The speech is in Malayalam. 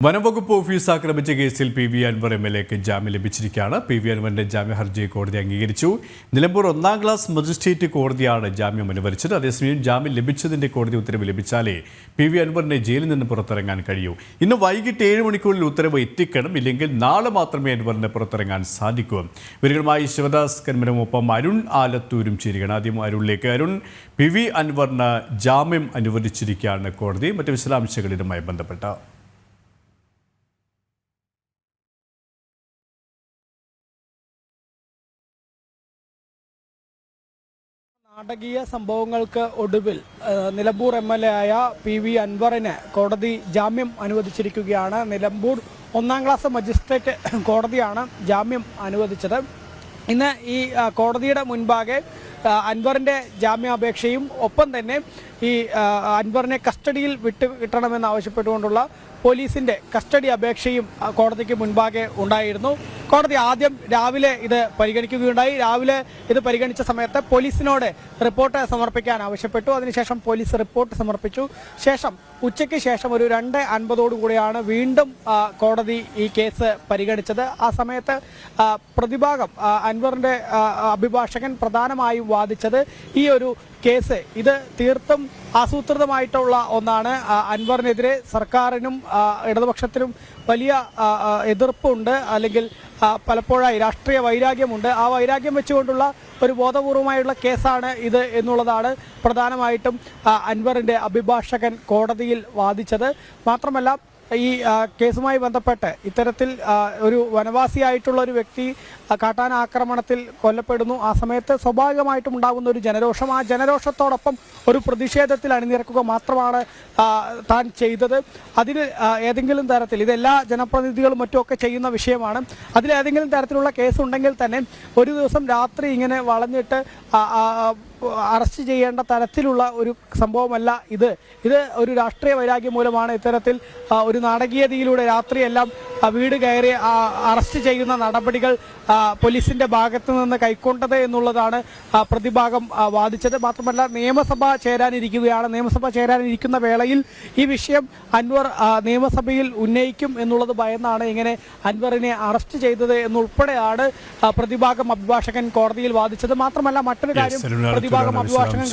വനംവകുപ്പ് ഓഫീസ് ആക്രമിച്ച കേസിൽ പി.വി. അൻവർ എം.എൽ.എക്ക് ജാമ്യം ലഭിച്ചിരിക്കുകയാണ്. പി.വി. അൻവറിന്റെ ജാമ്യ ഹർജി കോടതി അംഗീകരിച്ചു. നിലമ്പൂർ 1-ാം ക്ലാസ് മജിസ്ട്രേറ്റ് കോടതിയാണ് ജാമ്യം അനുവദിച്ചത്. അതേസമയം ജാമ്യം ലഭിച്ചതിന്റെ കോടതി ഉത്തരവ് ലഭിച്ചാലേ പി.വി. അൻവറിനെ ജയിലിൽ നിന്ന് പുറത്തിറങ്ങാൻ കഴിയൂ. ഇന്ന് വൈകിട്ട് 7 മണിക്കൂറിൽ ഉത്തരവ് എത്തിക്കണം. ഇല്ലെങ്കിൽ നാളെ മാത്രമേ അൻവറിന് പുറത്തിറങ്ങാൻ സാധിക്കൂ. ഇവരുമായി ശിവദാസ് കന്മനമൊപ്പം അരുൺ ആലത്തൂരും ചേരുകയാണ്. ആദ്യം അരുണിലേക്ക്. അരുൺ, പി.വി. അൻവറിന് ജാമ്യം അനുവദിച്ചിരിക്കുകയാണ് കോടതി. മറ്റ് വിശദാംശങ്ങളുമായി ബന്ധപ്പെട്ട നാടകീയ സംഭവങ്ങൾക്ക് ഒടുവിൽ നിലമ്പൂർ എം.എൽ.എ ആയ പി.വി. അൻവറിന് കോടതി ജാമ്യം അനുവദിച്ചിരിക്കുകയാണ്. നിലമ്പൂർ 1-ാം ക്ലാസ് മജിസ്ട്രേറ്റ് കോടതിയാണ് ജാമ്യം അനുവദിച്ചത്. ഇന്ന് ഈ കോടതിയുടെ മുൻപാകെ അൻവറിൻ്റെ ജാമ്യാപേക്ഷയും ഒപ്പം തന്നെ ഈ അൻവറിനെ കസ്റ്റഡിയിൽ കിട്ടണമെന്നാവശ്യപ്പെട്ടുകൊണ്ടുള്ള പോലീസിൻ്റെ കസ്റ്റഡി അപേക്ഷയും കോടതിക്ക് മുൻപാകെ ഉണ്ടായിരുന്നു. കോടതി ആദ്യം രാവിലെ ഇത് പരിഗണിക്കുകയുണ്ടായി. രാവിലെ ഇത് പരിഗണിച്ച സമയത്ത് പോലീസിനോട് റിപ്പോർട്ട് സമർപ്പിക്കാൻ ആവശ്യപ്പെട്ടു. അതിനുശേഷം പോലീസ് റിപ്പോർട്ട് സമർപ്പിച്ചു. ശേഷം ഉച്ചയ്ക്ക് ശേഷം ഒരു 2:50 വീണ്ടും കോടതി ഈ കേസ് പരിഗണിച്ചത്. ആ സമയത്ത് പ്രതിഭാഗം അൻവറിൻ്റെ അഭിഭാഷകൻ പ്രധാനമായും വാദിച്ചത് ഈ ഒരു കേസ് ഇത് തീർത്തും ആസൂത്രിതമായിട്ടുള്ള ഒന്നാണ്. അൻവറിനെതിരെ സർക്കാരിനും ഇടതുപക്ഷത്തിനും വലിയ എതിർപ്പുണ്ട്, അല്ലെങ്കിൽ പലപ്പോഴായി രാഷ്ട്രീയ വൈരാഗ്യമുണ്ട്. ആ വൈരാഗ്യം വെച്ചുകൊണ്ടുള്ള ഒരു ബോധപൂർവമായുള്ള കേസാണ് ഇത് എന്നുള്ളതാണ് പ്രധാനമായിട്ടും അൻവറിൻ്റെ അഭിഭാഷകൻ കോടതിയിൽ വാദിച്ചത്. മാത്രമല്ല, ഈ കേസുമായി ബന്ധപ്പെട്ട് ഇത്തരത്തിൽ ഒരു വനവാസിയായിട്ടുള്ള ഒരു വ്യക്തി കാട്ടാന ആക്രമണത്തിൽ കൊല്ലപ്പെടുന്നു. ആ സമയത്ത് സ്വാഭാവികമായിട്ടും ഉണ്ടാകുന്ന ഒരു ജനരോഷം, ആ ജനരോഷത്തോടൊപ്പം ഒരു പ്രതിഷേധത്തിൽ അണിനിരക്കുക മാത്രമാണ് താൻ ചെയ്തത്. അതിൽ ഏതെങ്കിലും തരത്തിൽ ഇതെല്ലാ ജനപ്രതിനിധികളും മറ്റുമൊക്കെ ചെയ്യുന്ന വിഷയമാണ്. അതിലേതെങ്കിലും തരത്തിലുള്ള കേസുണ്ടെങ്കിൽ തന്നെ ഒരു ദിവസം രാത്രി ഇങ്ങനെ വളഞ്ഞിട്ട് അറസ്റ്റ് ചെയ്യേണ്ട തരത്തിലുള്ള ഒരു സംഭവമല്ല ഇത്. ഒരു രാഷ്ട്രീയ വൈരാഗ്യം മൂലമാണ് ഇത്തരത്തിൽ ഒരു നാടകീയതയിലൂടെ രാത്രിയെല്ലാം വീട് കയറി അറസ്റ്റ് ചെയ്യുന്ന നടപടികൾ പോലീസിൻ്റെ ഭാഗത്തു നിന്ന് കൈക്കൊണ്ടത് എന്നുള്ളതാണ് പ്രതിഭാഗം വാദിച്ചത്. മാത്രമല്ല, നിയമസഭ ചേരാനിരിക്കുകയാണ്. നിയമസഭ ചേരാനിരിക്കുന്ന വേളയിൽ ഈ വിഷയം അൻവർ നിയമസഭയിൽ ഉന്നയിക്കും എന്നുള്ളത് ഭയന്നാണ് ഇങ്ങനെ അൻവറിനെ അറസ്റ്റ് ചെയ്തത് എന്നുൾപ്പെടെയാണ് പ്രതിഭാഗം അഭിഭാഷകൻ കോടതിയിൽ വാദിച്ചത്. മാത്രമല്ല, മറ്റൊരു കാര്യം പ്രതിഭാഗം അഭിഭാഷകൻ